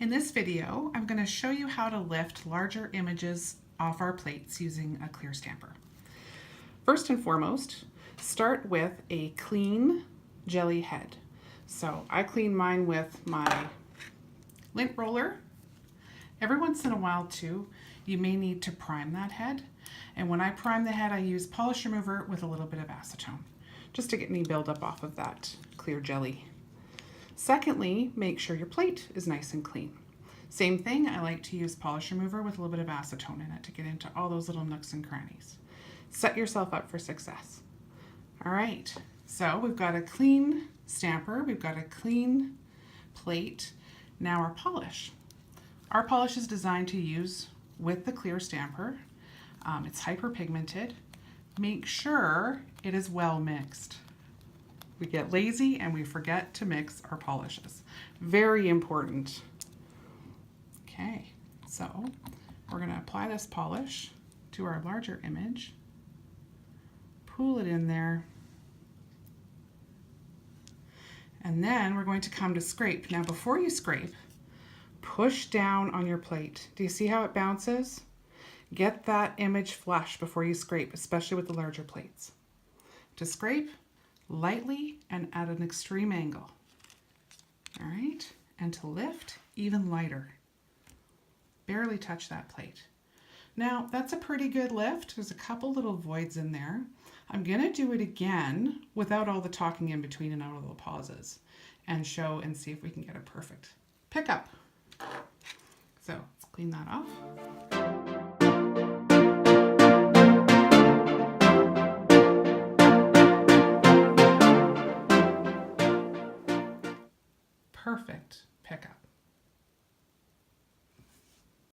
In this video, I'm going to show you how to lift larger images off our plates using a clear stamper. First and foremost, start with a clean jelly head. So I clean mine with my lint roller. Every once in a while too, you may need to prime that head. And when I prime the head, I use polish remover with a little bit of acetone, just to get any buildup off of that clear jelly. Secondly, make sure your plate is nice and clean. Same thing, I like to use polish remover with a little bit of acetone in it to get into all those little nooks and crannies. Set yourself up for success. All right, so we've got a clean stamper, we've got a clean plate. Now our polish. Our polish is designed to use with the clear stamper. It's hyperpigmented. Make sure it is well mixed. We get lazy and we forget to mix our polishes. Very important. Okay, so we're going to apply this polish to our larger image. Pull it in there. And then we're going to come to scrape. Now before you scrape, push down on your plate. Do you see how it bounces? Get that image flush before you scrape, especially with the larger plates. To scrape, lightly and at an extreme angle. All right, and to lift, even lighter. Barely touch that plate. Now, that's a pretty good lift. There's a couple little voids in there. I'm gonna do it again without all the talking in between and all the pauses and show and see if we can get a perfect pickup. So let's clean that off. Perfect.